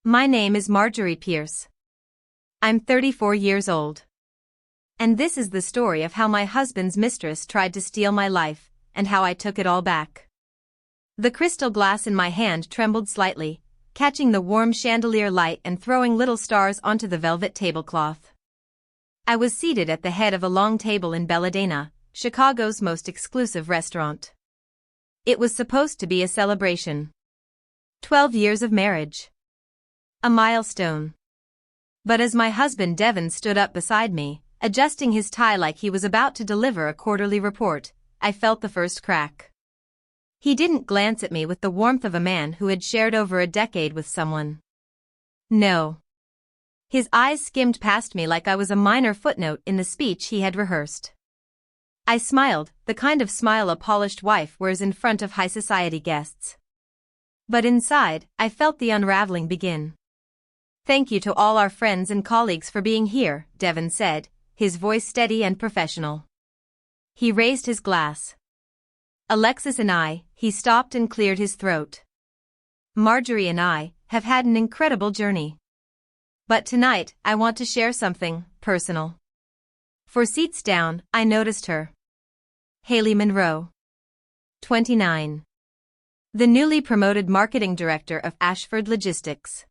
My name is Marjorie Pierce. I'm 34 years old. And this is the story of how my husband's mistress tried to steal my life, and how I took it all back. The crystal glass in my hand trembled slightly, catching the warm chandelier light and throwing little stars onto the velvet tablecloth. I was seated at the head of a long table in Belladonna, Chicago's most exclusive restaurant. It was supposed to be a celebration. 12 years of marriage. A milestone. But as my husband Devin stood up beside me, adjusting his tie like he was about to deliver a quarterly report, I felt the first crack. He didn't glance at me with the warmth of a man who had shared over a decade with someone. No. His eyes skimmed past me like I was a minor footnote in the speech he had rehearsed. I smiled, the kind of smile a polished wife wears in front of high society guests. But inside, I felt the unraveling begin. "Thank you to all our friends and colleagues for being here," Devin said, his voice steady and professional. He raised his glass. "Alexis and I," he stopped and cleared his throat. "Marjorie and I have had an incredible journey. But tonight, I want to share something personal." 4 seats down, I noticed her. Haley Monroe. 29. The newly promoted marketing director of Ashford Logistics.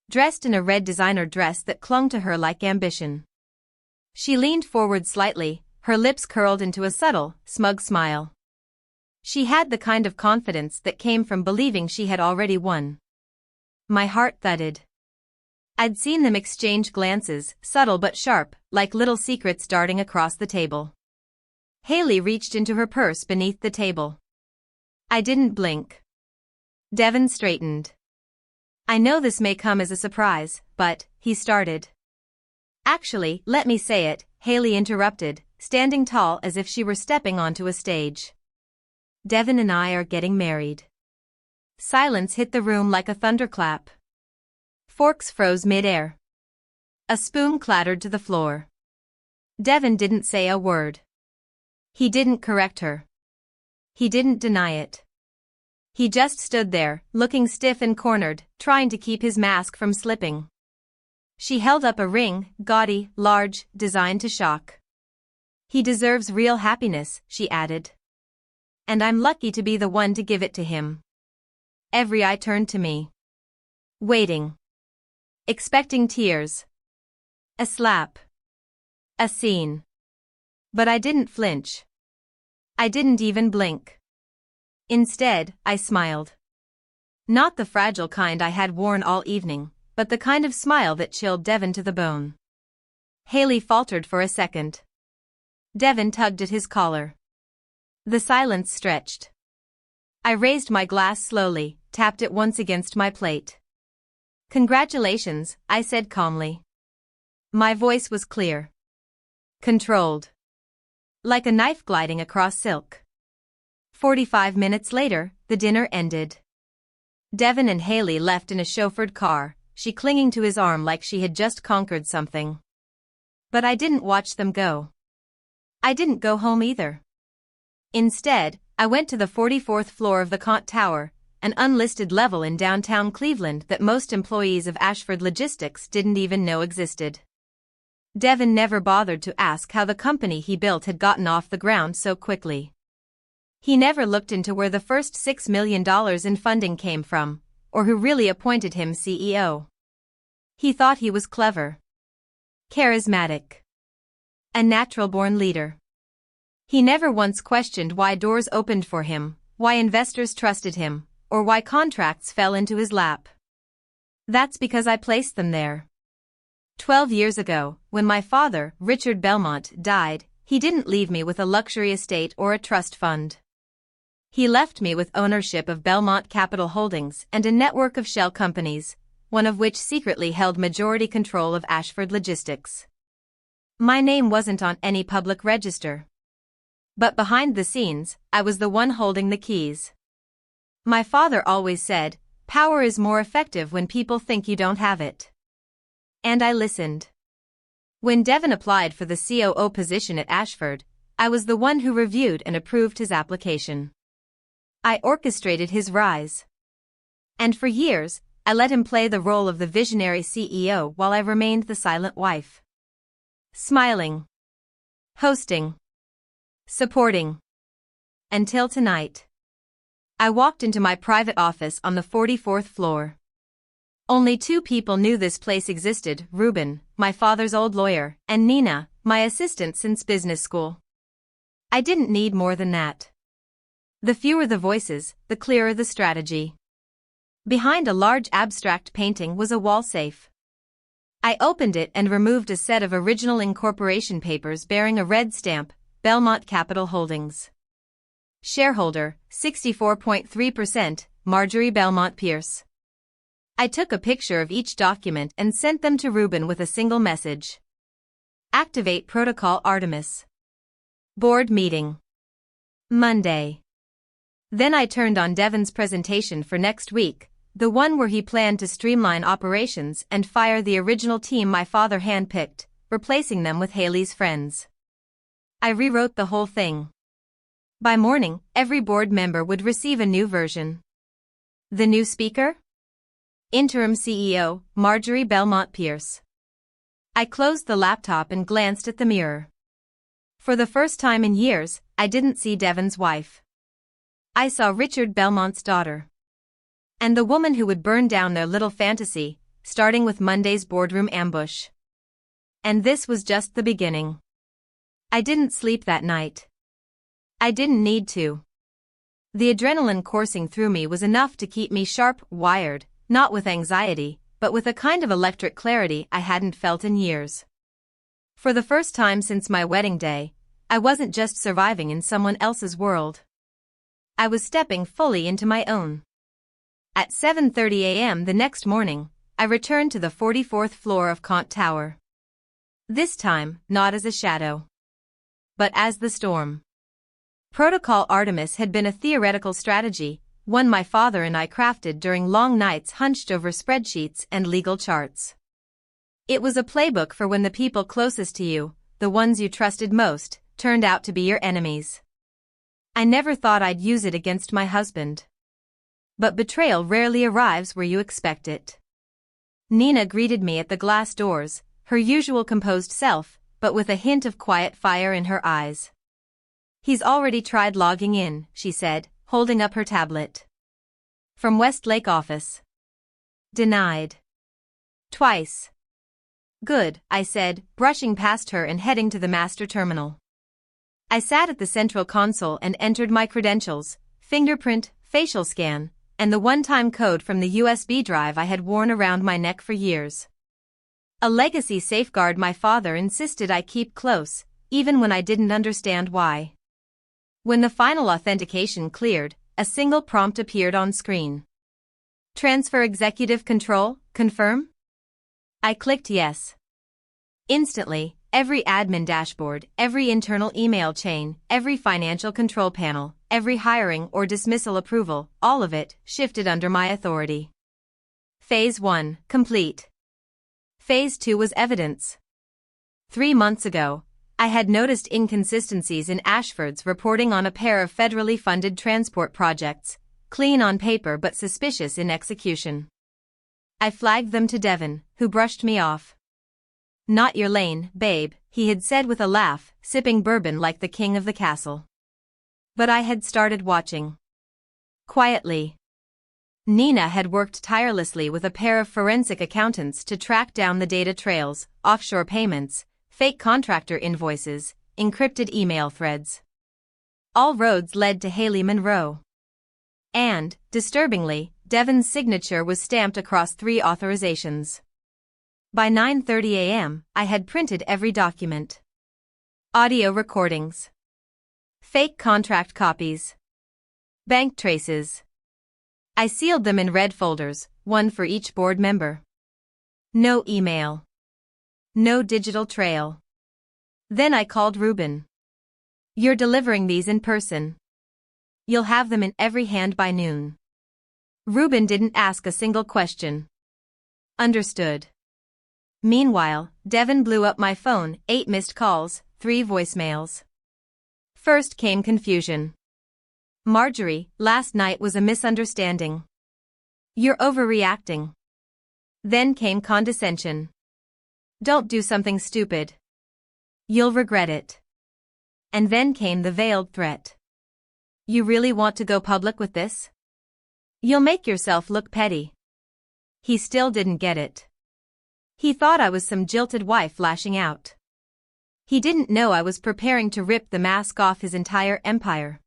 Dressed in a red designer dress that clung to her like ambition. She leaned forward slightly, her lips curled into a subtle, smug smile. She had the kind of confidence that came from believing she had already won. My heart thudded. I'd seen them exchange glances, subtle but sharp, like little secrets darting across the table. Haley reached into her purse beneath the table. I didn't blink. Devin straightened. "I know this may come as a surprise, but," he started. "Actually, let me say it," Haley interrupted, standing tall as if she were stepping onto a stage. "Devin and I are getting married." Silence hit the room like a thunderclap. Forks froze mid-air. A spoon clattered to the floor. Devin didn't say a word. He didn't correct her. He didn't deny it. He just stood there, looking stiff and cornered, trying to keep his mask from slipping. She held up a ring, gaudy, large, designed to shock. "He deserves real happiness," she added. "And I'm lucky to be the one to give it to him." Every eye turned to me. Waiting. Expecting tears. A slap. A scene. But I didn't flinch. I didn't even blink. Instead, I smiled. Not the fragile kind I had worn all evening, but the kind of smile that chilled Devin to the bone. Haley faltered for a second. Devin tugged at his collar. The silence stretched. I raised my glass slowly, tapped it once against my plate. "Congratulations," I said calmly. My voice was clear. Controlled. Like a knife gliding across silk. 45 minutes later, the dinner ended. Devin and Haley left in a chauffeured car, she clinging to his arm like she had just conquered something. But I didn't watch them go. I didn't go home either. Instead, I went to the 44th floor of the Kant Tower, an unlisted level in downtown Cleveland that most employees of Ashford Logistics didn't even know existed. Devin never bothered to ask how the company he built had gotten off the ground so quickly. He never looked into where the first $6 million in funding came from, or who really appointed him CEO. He thought he was clever. Charismatic. A natural-born leader. He never once questioned why doors opened for him, why investors trusted him, or why contracts fell into his lap. That's because I placed them there. 12 years ago, when my father, Richard Belmont, died, he didn't leave me with a luxury estate or a trust fund. He left me with ownership of Belmont Capital Holdings and a network of shell companies, one of which secretly held majority control of Ashford Logistics. My name wasn't on any public register. But behind the scenes, I was the one holding the keys. My father always said, "Power is more effective when people think you don't have it." And I listened. When Devin applied for the COO position at Ashford, I was the one who reviewed and approved his application. I orchestrated his rise. And for years, I let him play the role of the visionary CEO while I remained the silent wife. Smiling. Hosting. Supporting. Until tonight. I walked into my private office on the 44th floor. Only two people knew this place existed: Ruben, my father's old lawyer, and Nina, my assistant since business school. I didn't need more than that. The fewer the voices, the clearer the strategy. Behind a large abstract painting was a wall safe. I opened it and removed a set of original incorporation papers bearing a red stamp, Belmont Capital Holdings. Shareholder, 64.3%, Marjorie Belmont Pierce. I took a picture of each document and sent them to Ruben with a single message. Activate Protocol Artemis. Board meeting. Monday. Then I turned on Devon's presentation for next week, the one where he planned to streamline operations and fire the original team my father handpicked, replacing them with Haley's friends. I rewrote the whole thing. By morning, every board member would receive a new version. The new speaker? Interim CEO, Marjorie Belmont Pierce. I closed the laptop and glanced at the mirror. For the first time in years, I didn't see Devon's wife. I saw Richard Belmont's daughter. And the woman who would burn down their little fantasy, starting with Monday's boardroom ambush. And this was just the beginning. I didn't sleep that night. I didn't need to. The adrenaline coursing through me was enough to keep me sharp, wired, not with anxiety, but with a kind of electric clarity I hadn't felt in years. For the first time since my wedding day, I wasn't just surviving in someone else's world. I was stepping fully into my own. At 7:30 a.m. the next morning, I returned to the 44th floor of Kant Tower. This time, not as a shadow, but as the storm. Protocol Artemis had been a theoretical strategy, one my father and I crafted during long nights hunched over spreadsheets and legal charts. It was a playbook for when the people closest to you, the ones you trusted most, turned out to be your enemies. I never thought I'd use it against my husband. But betrayal rarely arrives where you expect it. Nina greeted me at the glass doors, her usual composed self, but with a hint of quiet fire in her eyes. "He's already tried logging in," she said, holding up her tablet. "From Westlake office." "Denied." "Twice." "Good," I said, brushing past her and heading to the master terminal. I sat at the central console and entered my credentials, fingerprint, facial scan, and the one-time code from the USB drive I had worn around my neck for years. A legacy safeguard my father insisted I keep close, even when I didn't understand why. When the final authentication cleared, a single prompt appeared on screen. "Transfer executive control, confirm?" I clicked yes. Instantly, every admin dashboard, every internal email chain, every financial control panel, every hiring or dismissal approval, all of it shifted under my authority. Phase 1, complete. Phase 2 was evidence. 3 months ago, I had noticed inconsistencies in Ashford's reporting on a pair of federally funded transport projects, clean on paper but suspicious in execution. I flagged them to Devon, who brushed me off. "Not your lane, babe," he had said with a laugh, sipping bourbon like the king of the castle. But I had started watching. Quietly. Nina had worked tirelessly with a pair of forensic accountants to track down the data trails, offshore payments, fake contractor invoices, encrypted email threads. All roads led to Haley Monroe. And, disturbingly, Devon's signature was stamped across 3 authorizations. By 9:30 a.m., I had printed every document. Audio recordings. Fake contract copies. Bank traces. I sealed them in red folders, one for each board member. No email. No digital trail. Then I called Ruben. "You're delivering these in person. You'll have them in every hand by noon." Ruben didn't ask a single question. Understood. Meanwhile, Devon blew up my phone, 8 missed calls, 3 voicemails. First came confusion. "Marjorie, last night was a misunderstanding. You're overreacting." Then came condescension. Don't do something stupid. You'll regret it. And then came the veiled threat. You really want to go public with this? You'll make yourself look petty. He still didn't get it. He thought I was some jilted wife lashing out. He didn't know I was preparing to rip the mask off his entire empire.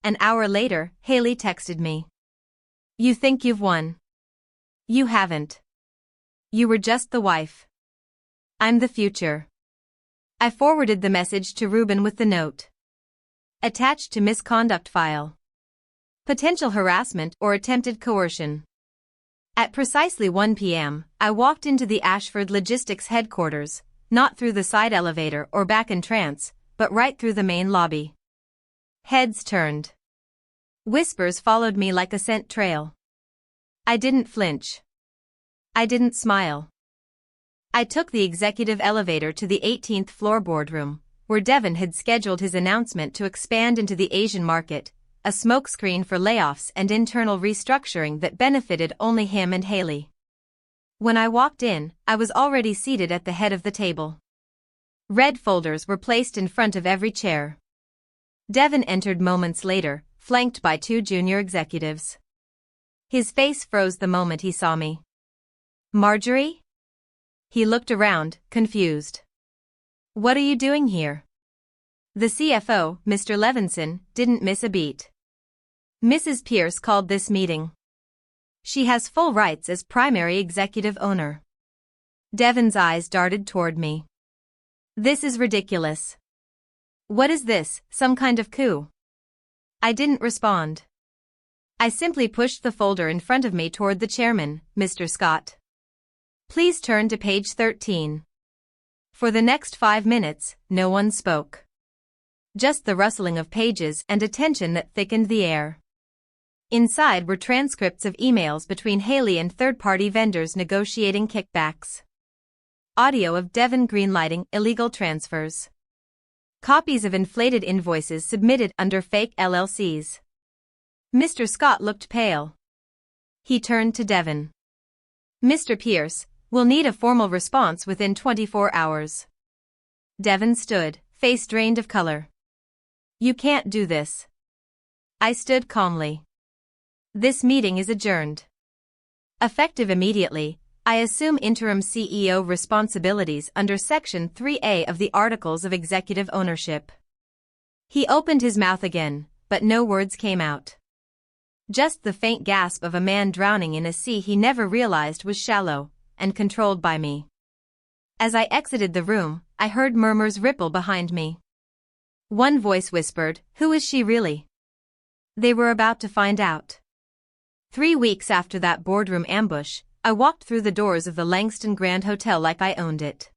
An hour later, Haley texted me. You think you've won? You haven't. You were just the wife. I'm the future. I forwarded the message to Ruben with the note. Attached to misconduct file. Potential harassment or attempted coercion. At precisely 1 p.m., I walked into the Ashford Logistics headquarters, not through the side elevator or back entrance, but right through the main lobby. Heads turned. Whispers followed me like a scent trail. I didn't flinch. I didn't smile. I took the executive elevator to the 18th floor boardroom, where Devon had scheduled his announcement to expand into the Asian market, a smokescreen for layoffs and internal restructuring that benefited only him and Haley. When I walked in, I was already seated at the head of the table. Red folders were placed in front of every chair. Devon entered moments later, flanked by 2 junior executives. His face froze the moment he saw me. Marjorie? He looked around, confused. What are you doing here? The CFO, Mr. Levinson, didn't miss a beat. Mrs. Pierce called this meeting. She has full rights as primary executive owner. Devon's eyes darted toward me. This is ridiculous. What is this, some kind of coup? I didn't respond. I simply pushed the folder in front of me toward the chairman, Mr. Scott. Please turn to page 13. For the next 5 minutes, no one spoke. Just the rustling of pages and a tension that thickened the air. Inside were transcripts of emails between Haley and third-party vendors negotiating kickbacks. Audio of Devon greenlighting illegal transfers. Copies of inflated invoices submitted under fake LLCs. Mr. Scott looked pale. He turned to Devon. Mr. Pierce, we'll need a formal response within 24 hours. Devon stood, face drained of color. You can't do this. I stood calmly. This meeting is adjourned. Effective immediately, I assume interim CEO responsibilities under Section 3A of the Articles of Executive Ownership. He opened his mouth again, but no words came out. Just the faint gasp of a man drowning in a sea he never realized was shallow and controlled by me. As I exited the room, I heard murmurs ripple behind me. One voice whispered, "Who is she really?" They were about to find out. 3 weeks after that boardroom ambush, I walked through the doors of the Langston Grand Hotel like I owned it.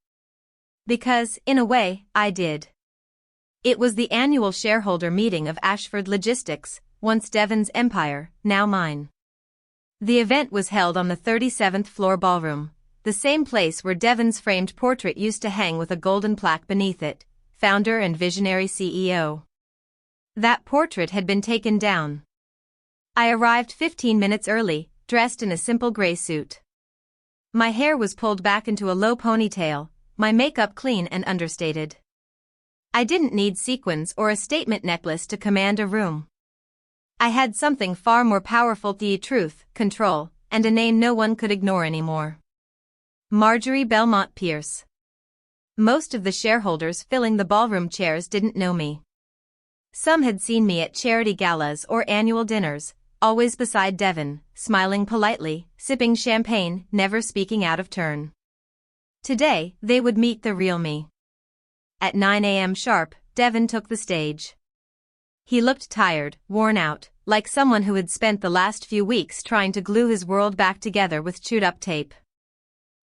Because, in a way, I did. It was the annual shareholder meeting of Ashford Logistics, once Devon's empire, now mine. The event was held on the 37th floor ballroom, the same place where Devon's framed portrait used to hang with a golden plaque beneath it, founder and visionary CEO. That portrait had been taken down. I arrived 15 minutes early, dressed in a simple gray suit. My hair was pulled back into a low ponytail, my makeup clean and understated. I didn't need sequins or a statement necklace to command a room. I had something far more powerful: the truth, control, and a name no one could ignore anymore. Marjorie Belmont Pierce. Most of the shareholders filling the ballroom chairs didn't know me. Some had seen me at charity galas or annual dinners, always beside Devon, smiling politely, sipping champagne, never speaking out of turn. Today, they would meet the real me. At 9 a.m. sharp, Devon took the stage. He looked tired, worn out, like someone who had spent the last few weeks trying to glue his world back together with chewed-up tape.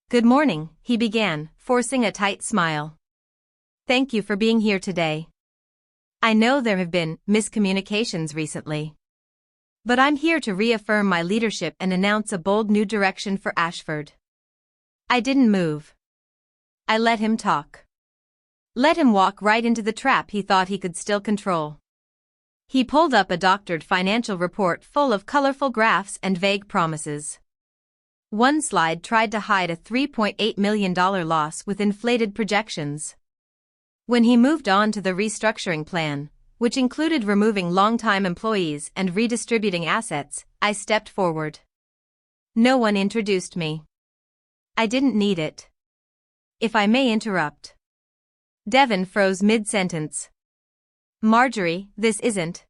Good morning, he began, forcing a tight smile. Thank you for being here today. I know there have been miscommunications recently. But I'm here to reaffirm my leadership and announce a bold new direction for Ashford. I didn't move. I let him talk. Let him walk right into the trap he thought he could still control. He pulled up a doctored financial report full of colorful graphs and vague promises. One slide tried to hide a $3.8 million loss with inflated projections. When he moved on to the restructuring plan, which included removing long-time employees and redistributing assets, I stepped forward. No one introduced me. I didn't need it. If I may interrupt. Devon froze mid-sentence. Marjorie, this isn't.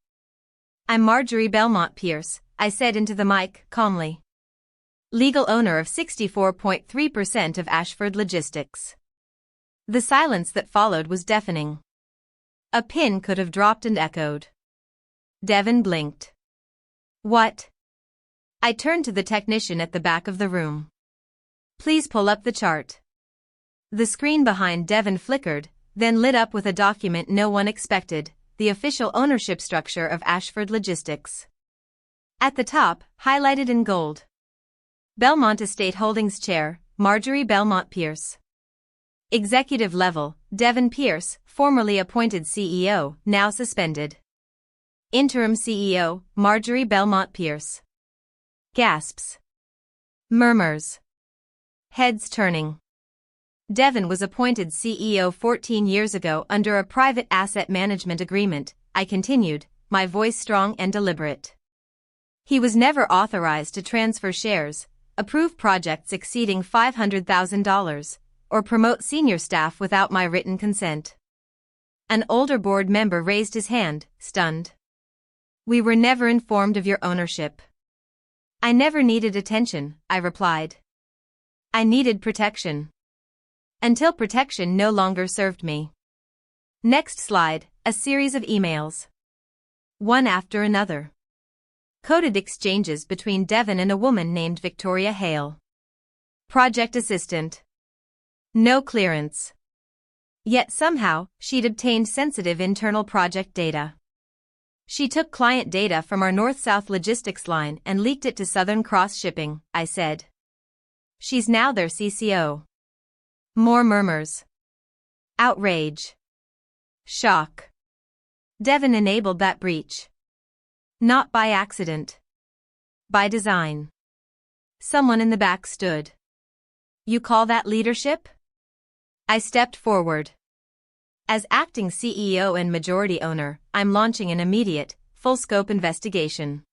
I'm Marjorie Belmont Pierce, I said into the mic, calmly. Legal owner of 64.3% of Ashford Logistics. The silence that followed was deafening. A pin could have dropped and echoed. Devon blinked. What? I turned to the technician at the back of the room. Please pull up the chart. The screen behind Devon flickered, then lit up with a document no one expected, the official ownership structure of Ashford Logistics. At the top, highlighted in gold. Belmont Estate Holdings Chair, Marjorie Belmont Pierce. Executive level, Devon Pierce, formerly appointed CEO, now suspended. Interim CEO, Marjorie Belmont Pierce. Gasps. Murmurs. Heads turning. Devon was appointed CEO 14 years ago under a private asset management agreement, I continued, my voice strong and deliberate. He was never authorized to transfer shares, approve projects exceeding $500,000, or promote senior staff without my written consent. An older board member raised his hand, stunned. We were never informed of your ownership. I never needed attention, I replied. I needed protection. Until protection no longer served me. Next slide, a series of emails. One after another. Coded exchanges between Devon and a woman named Victoria Hale. Project assistant. No clearance. Yet somehow, she'd obtained sensitive internal project data. She took client data from our north-south logistics line and leaked it to Southern Cross Shipping, I said. She's now their CCO. More murmurs. Outrage. Shock. Devon enabled that breach. Not by accident. By design. Someone in the back stood. You call that leadership? I stepped forward. As acting CEO and majority owner, I'm launching an immediate, full-scope investigation.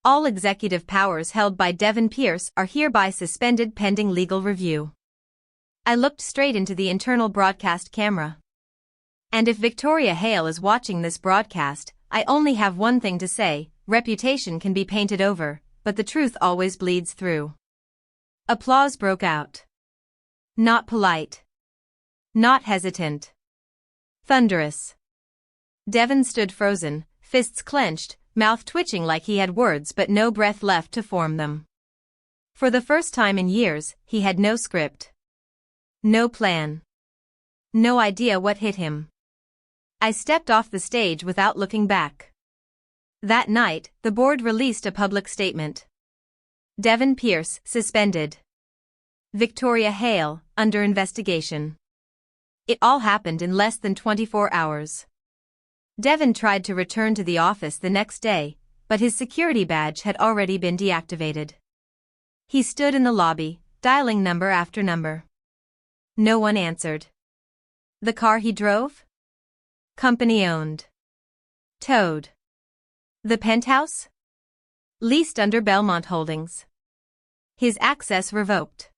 All executive powers held by Devon Pierce are hereby suspended pending legal review. I looked straight into the internal broadcast camera. And if Victoria Hale is watching this broadcast, I only have one thing to say, reputation can be painted over, but the truth always bleeds through. Applause broke out. Not polite. Not hesitant. Thunderous. Devon stood frozen, fists clenched, mouth twitching like he had words but no breath left to form them. For the first time in years, he had no script. No plan. No idea what hit him. I stepped off the stage without looking back. That night, the board released a public statement. Devon Pierce, suspended. Victoria Hale, under investigation. It all happened in less than 24 hours. Devon tried to return to the office the next day, but his security badge had already been deactivated. He stood in the lobby, dialing number after number. No one answered. The car he drove? Company-owned. Towed. The penthouse? Leased under Belmont Holdings. His access revoked.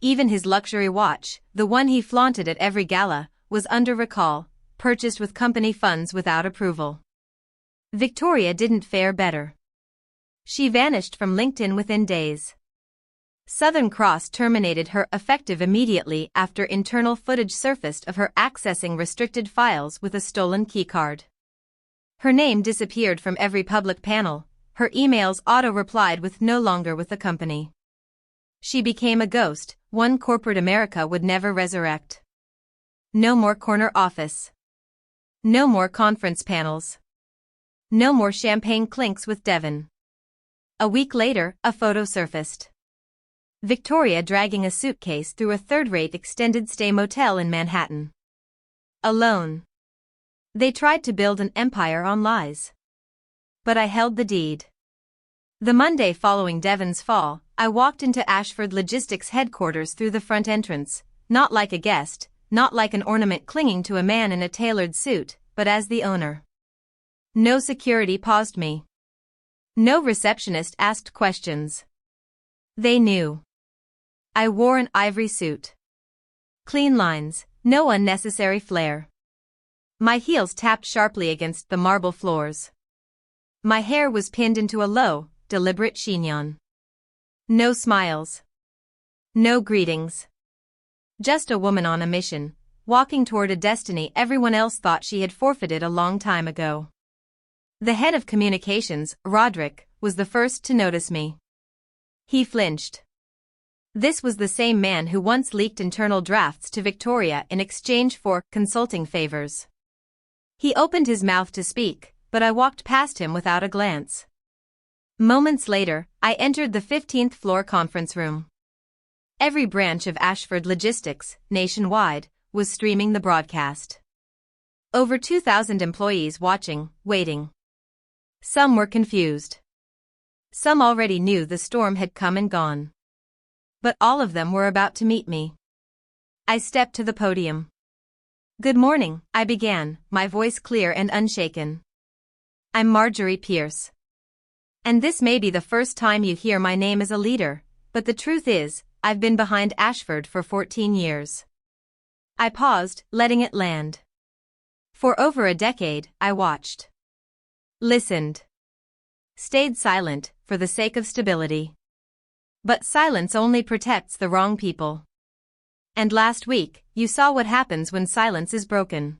Even his luxury watch, the one he flaunted at every gala, was under recall, purchased with company funds without approval. Victoria didn't fare better. She vanished from LinkedIn within days. Southern Cross terminated her effective immediately after internal footage surfaced of her accessing restricted files with a stolen keycard. Her name disappeared from every public panel, her emails auto-replied with no longer with the company. She became a ghost, one corporate America would never resurrect. No more corner office. No more conference panels. No more champagne clinks with Devon. A week later, a photo surfaced. Victoria dragging a suitcase through a third-rate extended-stay motel in Manhattan. Alone. They tried to build an empire on lies. But I held the deed. The Monday following Devon's fall, I walked into Ashford Logistics headquarters through the front entrance, not like a guest, not like an ornament clinging to a man in a tailored suit, but as the owner. No security paused me. No receptionist asked questions. They knew. I wore an ivory suit. Clean lines, no unnecessary flair. My heels tapped sharply against the marble floors. My hair was pinned into a low, deliberate chignon. No smiles. No greetings. Just a woman on a mission, walking toward a destiny everyone else thought she had forfeited a long time ago. The head of communications, Roderick, was the first to notice me. He flinched. This was the same man who once leaked internal drafts to Victoria in exchange for consulting favors. He opened his mouth to speak, but I walked past him without a glance. Moments later, I entered the 15th floor conference room. Every branch of Ashford Logistics, nationwide, was streaming the broadcast. Over 2,000 employees watching, waiting. Some were confused. Some already knew the storm had come and gone. But all of them were about to meet me. I stepped to the podium. "Good morning," I began, my voice clear and unshaken. "I'm Marjorie Pierce. And this may be the first time you hear my name as a leader, but the truth is, I've been behind Ashford for 14 years. I paused, letting it land. For over a decade, I watched. Listened. Stayed silent, for the sake of stability. But silence only protects the wrong people. And last week, you saw what happens when silence is broken.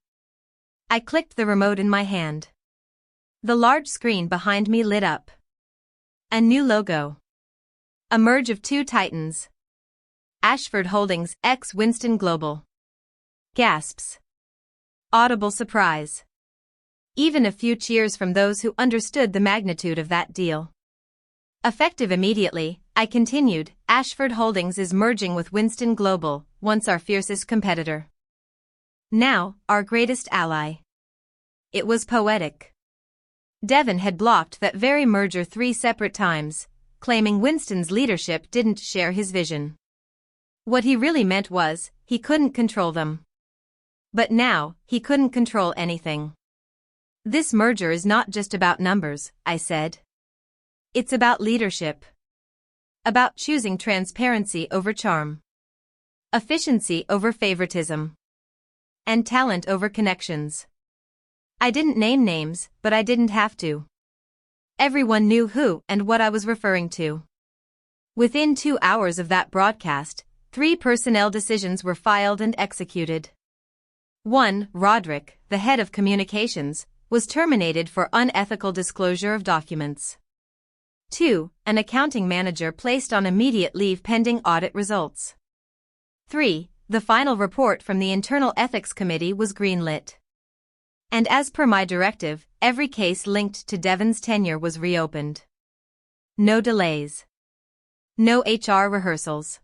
I clicked the remote in my hand. The large screen behind me lit up. A new logo. A merge of two titans. Ashford Holdings x Winston Global. Gasps. Audible surprise. Even a few cheers from those who understood the magnitude of that deal. Effective immediately, I continued, Ashford Holdings is merging with Winston Global, once our fiercest competitor. Now, our greatest ally. It was poetic. Devon had blocked that very merger 3 separate times, claiming Winston's leadership didn't share his vision. What he really meant was, he couldn't control them. But now, he couldn't control anything. This merger is not just about numbers, I said. It's about leadership. About choosing transparency over charm. Efficiency over favoritism. And talent over connections. I didn't name names, but I didn't have to. Everyone knew who and what I was referring to. Within 2 hours of that broadcast, 3 personnel decisions were filed and executed. 1. Roderick, the head of communications, was terminated for unethical disclosure of documents. 2. An accounting manager placed on immediate leave pending audit results. 3. The final report from the Internal Ethics Committee was greenlit. And as per my directive, every case linked to Devon's tenure was reopened. No delays. No HR rehearsals.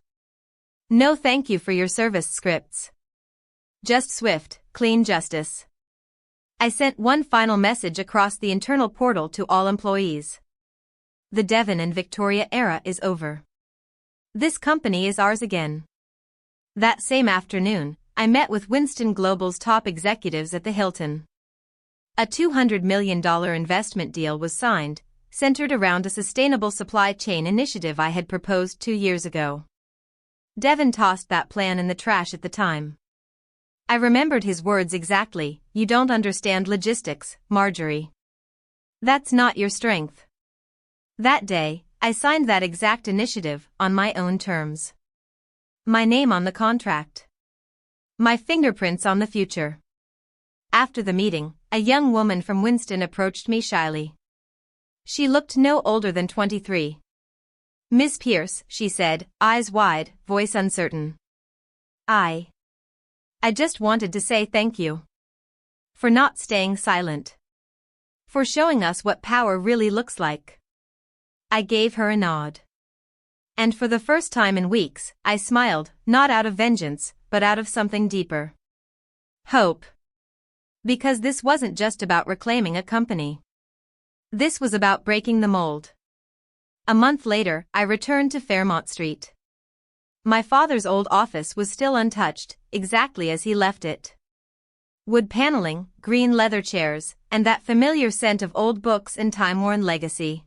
No thank you for your service scripts. Just swift, clean justice. I sent one final message across the internal portal to all employees. The Devon and Victoria era is over. This company is ours again. That same afternoon, I met with Winston Global's top executives at the Hilton. A $200 million investment deal was signed, centered around a sustainable supply chain initiative I had proposed 2 years ago. Devon tossed that plan in the trash at the time. I remembered his words exactly, "You don't understand logistics, Marjorie. That's not your strength." That day, I signed that exact initiative, on my own terms. My name on the contract. My fingerprints on the future. After the meeting, a young woman from Winston approached me shyly. She looked no older than 23. "Miss Pierce," she said, eyes wide, voice uncertain. I just wanted to say thank you. For not staying silent. For showing us what power really looks like. I gave her a nod. And for the first time in weeks, I smiled, not out of vengeance, but out of something deeper. Hope. Because this wasn't just about reclaiming a company. This was about breaking the mold. A month later, I returned to Fairmont Street. My father's old office was still untouched, exactly as he left it. Wood paneling, green leather chairs, and that familiar scent of old books and time-worn legacy.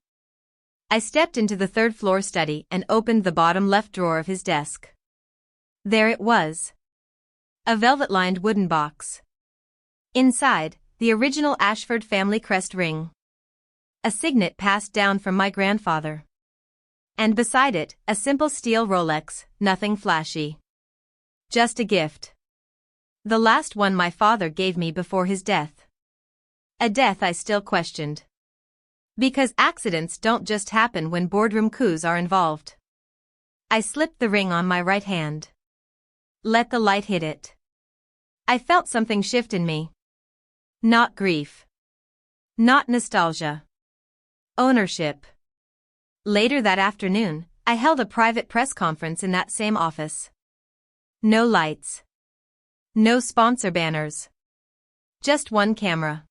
I stepped into the third-floor study and opened the bottom left drawer of his desk. There it was. A velvet-lined wooden box. Inside, the original Ashford family crest ring. A signet passed down from my grandfather. And beside it, a simple steel Rolex, nothing flashy. Just a gift. The last one my father gave me before his death. A death I still questioned. Because accidents don't just happen when boardroom coups are involved. I slipped the ring on my right hand. Let the light hit it. I felt something shift in me. Not grief. Not nostalgia. Ownership. Later that afternoon, I held a private press conference in that same office. No lights. No sponsor banners. Just one camera.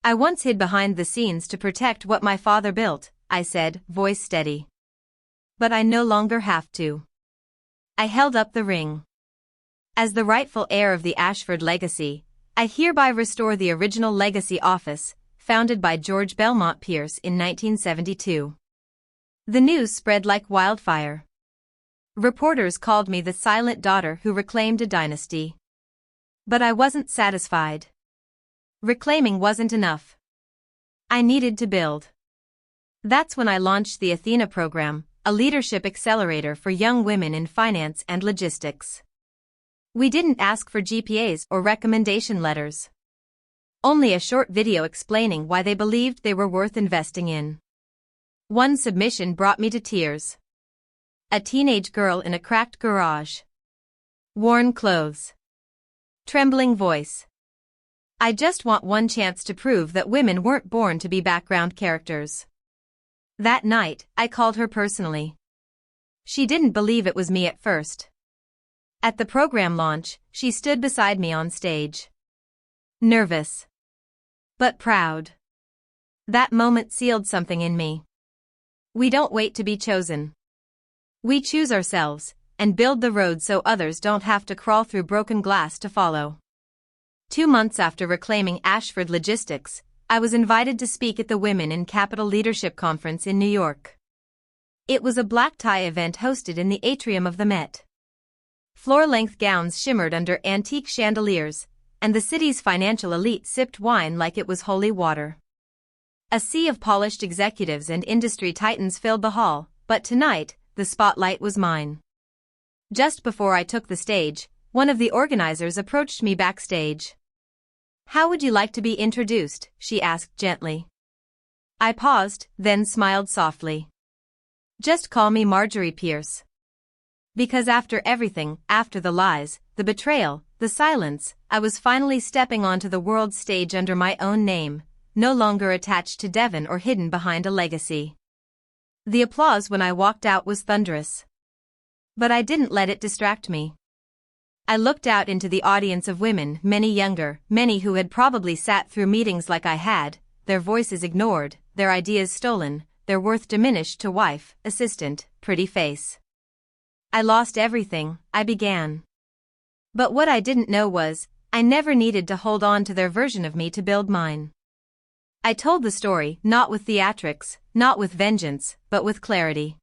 I once hid behind the scenes to protect what my father built, I said, voice steady. But I no longer have to. I held up the ring. As the rightful heir of the Ashford legacy, I hereby restore the original legacy office, founded by George Belmont Pierce in 1972. The news spread like wildfire. Reporters called me the silent daughter who reclaimed a dynasty. But I wasn't satisfied. Reclaiming wasn't enough. I needed to build. That's when I launched the Athena program, a leadership accelerator for young women in finance and logistics. We didn't ask for GPAs or recommendation letters. Only a short video explaining why they believed they were worth investing in. One submission brought me to tears. A teenage girl in a cracked garage. Worn clothes. Trembling voice. I just want one chance to prove that women weren't born to be background characters. That night, I called her personally. She didn't believe it was me at first. At the program launch, she stood beside me on stage. Nervous. But proud. That moment sealed something in me. We don't wait to be chosen. We choose ourselves, and build the road so others don't have to crawl through broken glass to follow. 2 months after reclaiming Ashford Logistics, I was invited to speak at the Women in Capital Leadership Conference in New York. It was a black tie event hosted in the atrium of the Met. Floor-length gowns shimmered under antique chandeliers, and the city's financial elite sipped wine like it was holy water. A sea of polished executives and industry titans filled the hall, but tonight, the spotlight was mine. Just before I took the stage, one of the organizers approached me backstage. "How would you like to be introduced?" she asked gently. I paused, then smiled softly. "Just call me Marjorie Pierce." Because after everything, after the lies, the betrayal, the silence, I was finally stepping onto the world stage under my own name, no longer attached to Devon or hidden behind a legacy. The applause when I walked out was thunderous. But I didn't let it distract me. I looked out into the audience of women, many younger, many who had probably sat through meetings like I had, their voices ignored, their ideas stolen, their worth diminished to wife, assistant, pretty face. I lost everything, I began. But what I didn't know was, I never needed to hold on to their version of me to build mine. I told the story, not with theatrics, not with vengeance, but with clarity.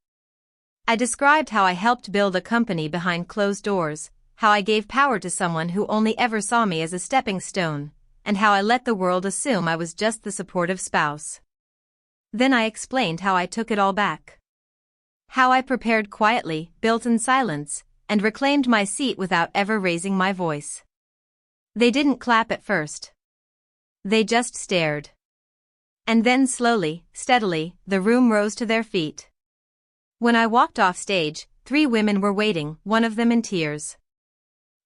I described how I helped build a company behind closed doors, how I gave power to someone who only ever saw me as a stepping stone, and how I let the world assume I was just the supportive spouse. Then I explained how I took it all back. How I prepared quietly, built in silence, and reclaimed my seat without ever raising my voice. They didn't clap at first. They just stared. And then slowly, steadily, the room rose to their feet. When I walked off stage, 3 women were waiting, one of them in tears.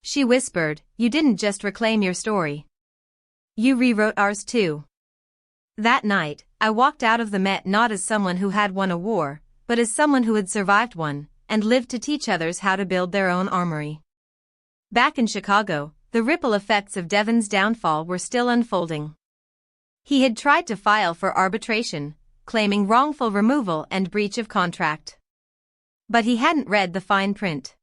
She whispered, "You didn't just reclaim your story. You rewrote ours too." That night, I walked out of the Met not as someone who had won a war, but as someone who had survived one, and lived to teach others how to build their own armory. Back in Chicago, the ripple effects of Devon's downfall were still unfolding. He had tried to file for arbitration, claiming wrongful removal and breach of contract. But he hadn't read the fine print.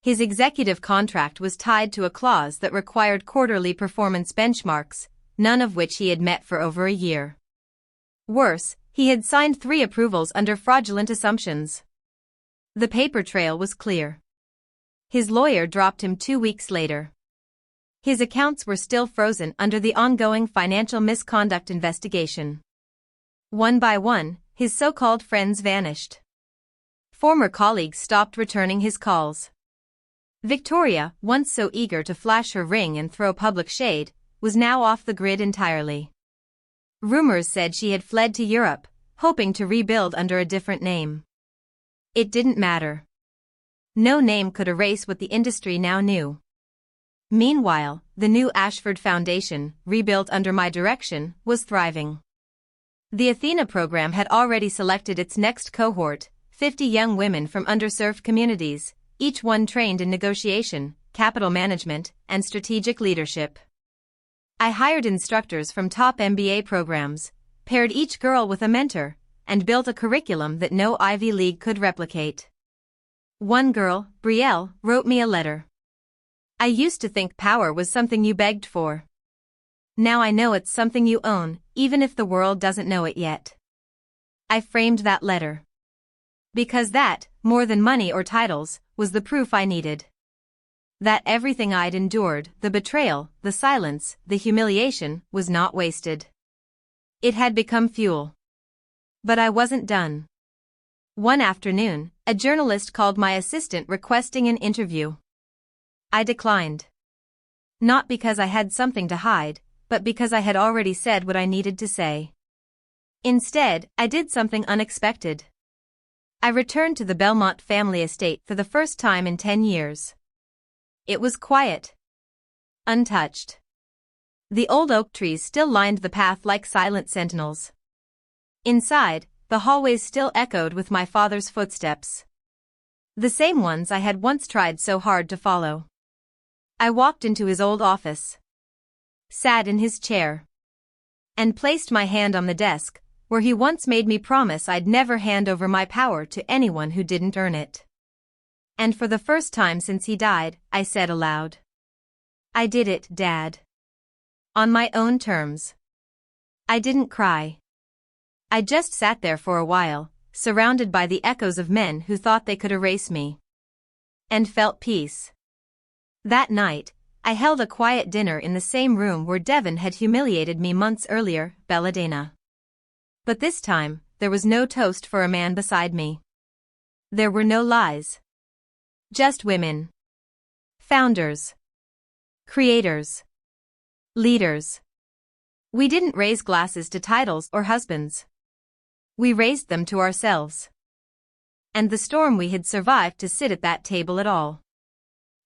His executive contract was tied to a clause that required quarterly performance benchmarks, none of which he had met for over a year. Worse, he had signed 3 approvals under fraudulent assumptions. The paper trail was clear. His lawyer dropped him 2 weeks later. His accounts were still frozen under the ongoing financial misconduct investigation. One by one, his so-called friends vanished. Former colleagues stopped returning his calls. Victoria, once so eager to flash her ring and throw public shade, was now off the grid entirely. Rumors said she had fled to Europe, hoping to rebuild under a different name. It didn't matter. No name could erase what the industry now knew. Meanwhile, the new Ashford Foundation, rebuilt under my direction, was thriving. The Athena program had already selected its next cohort, 50 young women from underserved communities, each one trained in negotiation, capital management, and strategic leadership. I hired instructors from top MBA programs, paired each girl with a mentor, and built a curriculum that no Ivy League could replicate. One girl, Brielle, wrote me a letter. I used to think power was something you begged for. Now I know it's something you own, even if the world doesn't know it yet. I framed that letter. Because that, more than money or titles, was the proof I needed. That everything I'd endured, the betrayal, the silence, the humiliation, was not wasted. It had become fuel. But I wasn't done. One afternoon, a journalist called my assistant requesting an interview. I declined. Not because I had something to hide, but because I had already said what I needed to say. Instead, I did something unexpected. I returned to the Belmont family estate for the first time in 10 years. It was quiet. Untouched. The old oak trees still lined the path like silent sentinels. Inside, the hallways still echoed with my father's footsteps. The same ones I had once tried so hard to follow. I walked into his old office. Sat in his chair. And placed my hand on the desk, where he once made me promise I'd never hand over my power to anyone who didn't earn it. And for the first time since he died, I said aloud. I did it, Dad. On my own terms. I didn't cry. I just sat there for a while, surrounded by the echoes of men who thought they could erase me. And felt peace. That night, I held a quiet dinner in the same room where Devon had humiliated me months earlier, Belladonna. But this time, there was no toast for a man beside me. There were no lies. Just women. Founders. Creators. Leaders. We didn't raise glasses to titles or husbands. We raised them to ourselves. And the storm we had survived to sit at that table at all.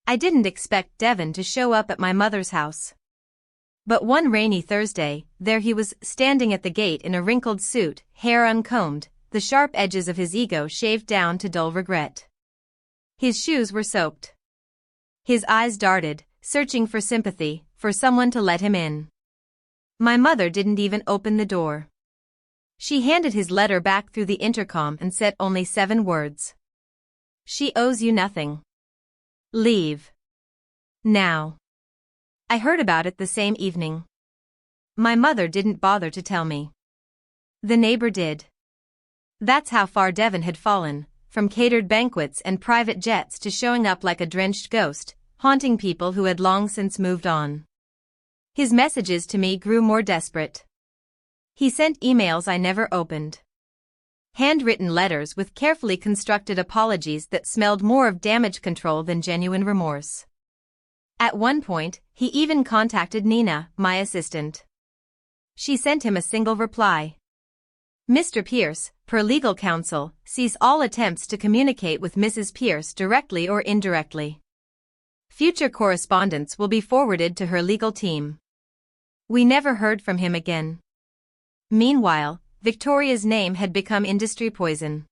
I didn't expect Devon to show up at my mother's house. But one rainy Thursday, there he was, standing at the gate in a wrinkled suit, hair uncombed, the sharp edges of his ego shaved down to dull regret. His shoes were soaked. His eyes darted, searching for sympathy, for someone to let him in. My mother didn't even open the door. She handed his letter back through the intercom and said only 7 words. She owes you nothing. Leave. Now. I heard about it the same evening. My mother didn't bother to tell me. The neighbor did. That's how far Devon had fallen, from catered banquets and private jets to showing up like a drenched ghost, haunting people who had long since moved on. His messages to me grew more desperate. He sent emails I never opened. Handwritten letters with carefully constructed apologies that smelled more of damage control than genuine remorse. At one point, he even contacted Nina, my assistant. She sent him a single reply. Mr. Pierce, per legal counsel, cease all attempts to communicate with Mrs. Pierce directly or indirectly. Future correspondence will be forwarded to her legal team. We never heard from him again. Meanwhile, Victoria's name had become industry poison.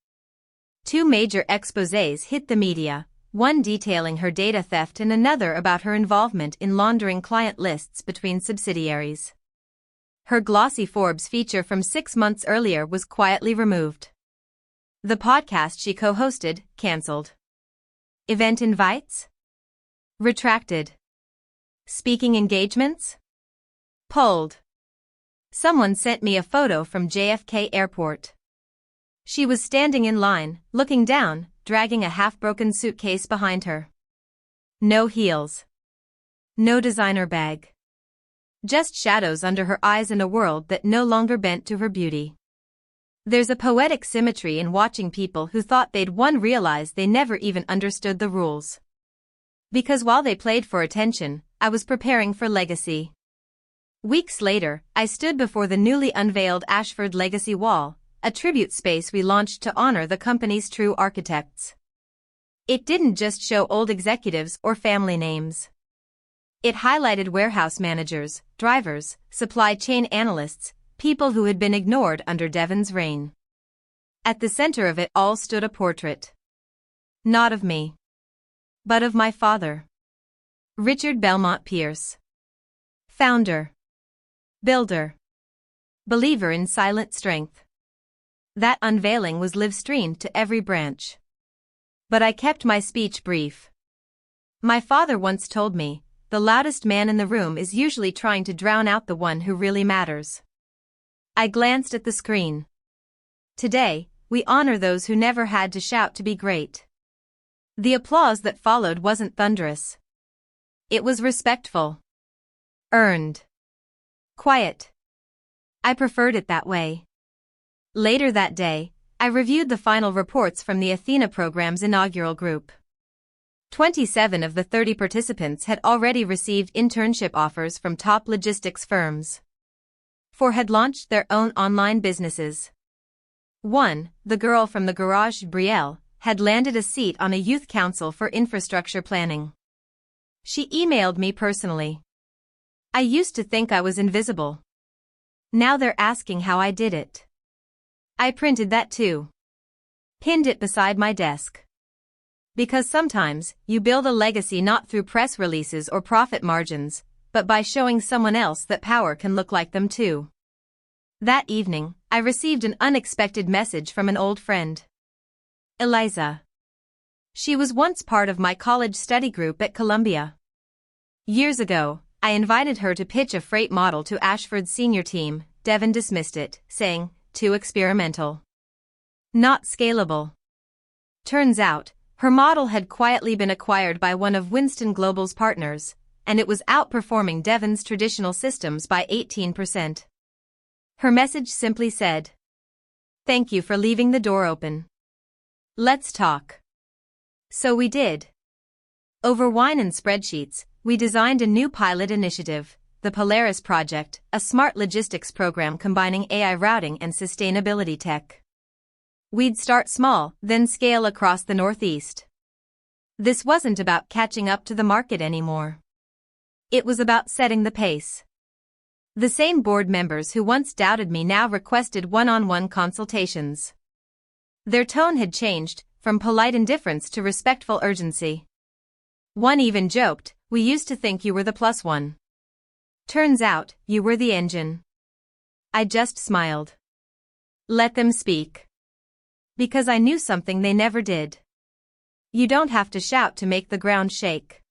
2 major exposés hit the media, one detailing her data theft and another about her involvement in laundering client lists between subsidiaries. Her glossy Forbes feature from 6 months earlier was quietly removed. The podcast she co-hosted, cancelled. Event invites? Retracted. Speaking engagements? Pulled. Someone sent me a photo from JFK Airport. She was standing in line, looking down, dragging a half-broken suitcase behind her. No heels. No designer bag. Just shadows under her eyes in a world that no longer bent to her beauty. There's a poetic symmetry in watching people who thought they'd won realize they never even understood the rules. Because while they played for attention, I was preparing for legacy. Weeks later, I stood before the newly unveiled Ashford Legacy Wall, a tribute space we launched to honor the company's true architects. It didn't just show old executives or family names. It highlighted warehouse managers, drivers, supply chain analysts, people who had been ignored under Devon's reign. At the center of it all stood a portrait. Not of me, but of my father. Richard Belmont Pierce. Founder. Builder. Believer in silent strength. That unveiling was live-streamed to every branch. But I kept my speech brief. My father once told me, the loudest man in the room is usually trying to drown out the one who really matters. I glanced at the screen. Today, we honor those who never had to shout to be great. The applause that followed wasn't thunderous. It was respectful. Earned. Quiet. I preferred it that way. Later that day, I reviewed the final reports from the Athena program's inaugural group. 27 of the 30 participants had already received internship offers from top logistics firms. 4 had launched their own online businesses. 1, the girl from the garage Betrayal, had landed a seat on a youth council for infrastructure planning. She emailed me personally. I used to think I was invisible. Now they're asking how I did it. I printed that too. Pinned it beside my desk. Because sometimes, you build a legacy not through press releases or profit margins, but by showing someone else that power can look like them too. That evening, I received an unexpected message from an old friend. Eliza. She was once part of my college study group at Columbia. Years ago, I invited her to pitch a freight model to Ashford's senior team. Devon dismissed it, saying, too experimental. Not scalable. Turns out, her model had quietly been acquired by one of Winston Global's partners, and it was outperforming Devon's traditional systems by 18%. Her message simply said, "Thank you for leaving the door open. Let's talk." So we did. Over wine and spreadsheets, we designed a new pilot initiative, the Polaris Project, a smart logistics program combining AI routing and sustainability tech. We'd start small, then scale across the Northeast. This wasn't about catching up to the market anymore. It was about setting the pace. The same board members who once doubted me now requested one-on-one consultations. Their tone had changed, from polite indifference to respectful urgency. One even joked, "We used to think you were the plus one. Turns out, you were the engine." I just smiled. Let them speak. Because I knew something they never did. You don't have to shout to make the ground shake.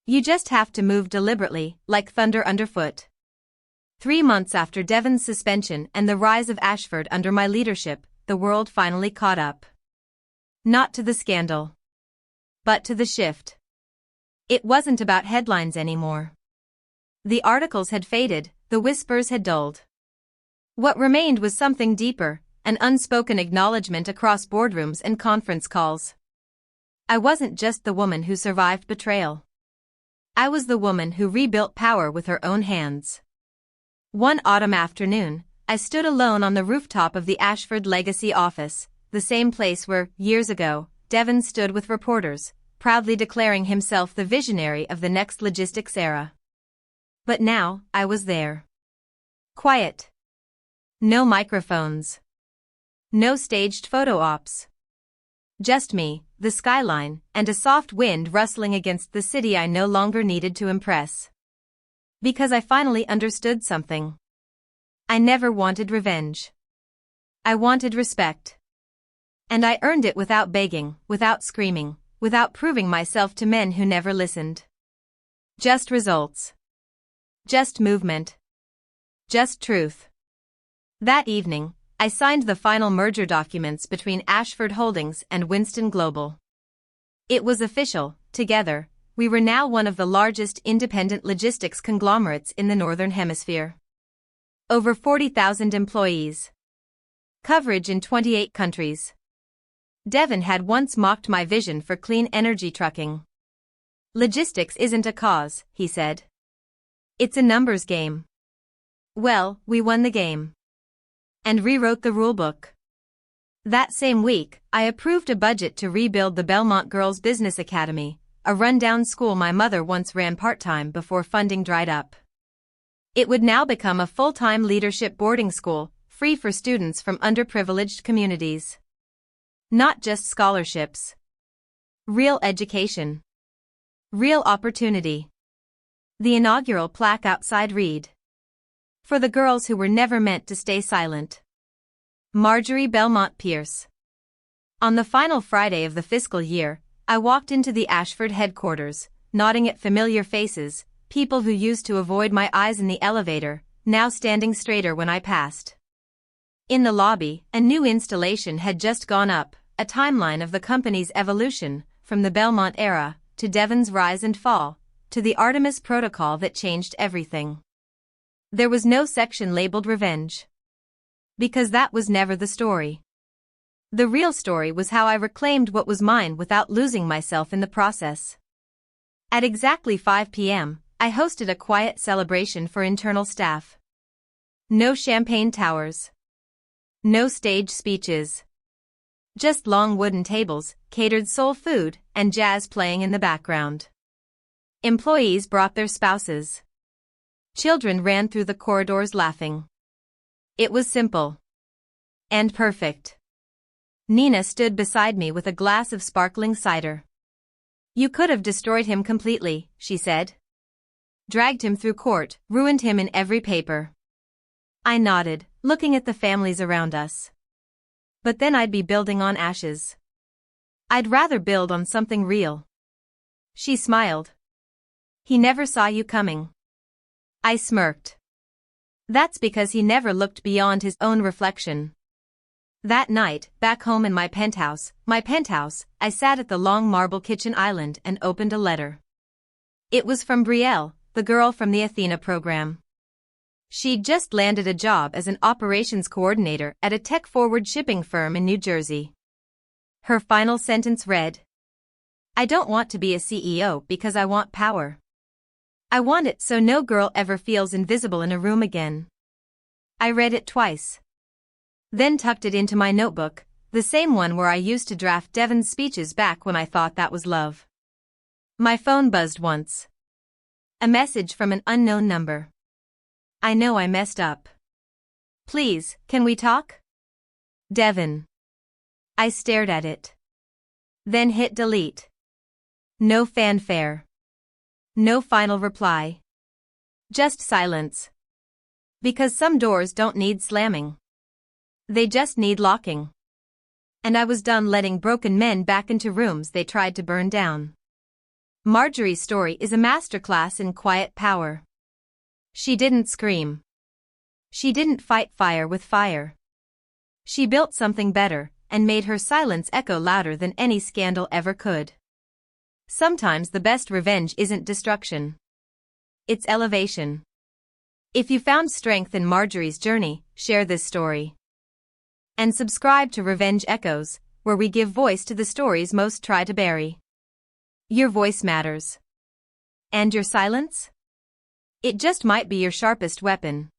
You just have to move deliberately, like thunder underfoot. 3 months after Devon's suspension and the rise of Ashford under my leadership, the world finally caught up. Not to the scandal, but to the shift. It wasn't about headlines anymore. The articles had faded, the whispers had dulled. What remained was something deeper, an unspoken acknowledgement across boardrooms and conference calls. I wasn't just the woman who survived betrayal. I was the woman who rebuilt power with her own hands. One autumn afternoon, I stood alone on the rooftop of the Ashford Legacy office, the same place where, years ago, Devon stood with reporters, proudly declaring himself the visionary of the next logistics era. But now, I was there. Quiet. No microphones. No staged photo ops. Just me, the skyline, and a soft wind rustling against the city I no longer needed to impress. Because I finally understood something. I never wanted revenge. I wanted respect. And I earned it without begging, without screaming, without proving myself to men who never listened. Just results. Just movement. Just truth. That evening, I signed the final merger documents between Ashford Holdings and Winston Global. It was official. Together, we were now one of the largest independent logistics conglomerates in the Northern Hemisphere. Over 40,000 employees. Coverage in 28 countries. Devon had once mocked my vision for clean energy trucking. Logistics isn't a cause, he said. It's a numbers game. Well, we won the game. And rewrote the rulebook. That same week, I approved a budget to rebuild the Belmont Girls Business Academy, a rundown school my mother once ran part-time before funding dried up. It would now become a full-time leadership boarding school, free for students from underprivileged communities. Not just scholarships. Real education. Real opportunity. The inaugural plaque outside read: For the girls who were never meant to stay silent. Marjorie Pierce. On the final Friday of the fiscal year, I walked into the Ashford headquarters, nodding at familiar faces, people who used to avoid my eyes in the elevator, now standing straighter when I passed. In the lobby, a new installation had just gone up, a timeline of the company's evolution, from the Belmont era, to Devon's rise and fall, to the Artemis Protocol that changed everything. There was no section labeled revenge. Because that was never the story. The real story was how I reclaimed what was mine without losing myself in the process. At exactly 5 p.m., I hosted a quiet celebration for internal staff. No champagne towers. No stage speeches. Just long wooden tables, catered soul food, and jazz playing in the background. Employees brought their spouses. Children ran through the corridors laughing. It was simple. And perfect. Nina stood beside me with a glass of sparkling cider. You could have destroyed him completely, she said. Dragged him through court, ruined him in every paper. I nodded, looking at the families around us. But then I'd be building on ashes. I'd rather build on something real. She smiled. He never saw you coming. I smirked. That's because he never looked beyond his own reflection. That night, back home in my penthouse, I sat at the long marble kitchen island and opened a letter. It was from Betrayal, the girl from the Athena program. She'd just landed a job as an operations coordinator at a tech-forward shipping firm in New Jersey. Her final sentence read, I don't want to be a CEO because I want power. I want it so no girl ever feels invisible in a room again. I read it twice. Then tucked it into my notebook, the same one where I used to draft Devon's speeches back when I thought that was love. My phone buzzed once. A message from an unknown number. I know I messed up. Please, can we talk? Devon. I stared at it. Then hit delete. No fanfare. No final reply. Just silence. Because some doors don't need slamming. They just need locking. And I was done letting broken men back into rooms they tried to burn down. Marjorie's story is a masterclass in quiet power. She didn't scream. She didn't fight fire with fire. She built something better, and made her silence echo louder than any scandal ever could. Sometimes the best revenge isn't destruction. It's elevation. If you found strength in Marjorie's journey, share this story. And subscribe to Revenge Echoes, where we give voice to the stories most try to bury. Your voice matters. And your silence? It just might be your sharpest weapon.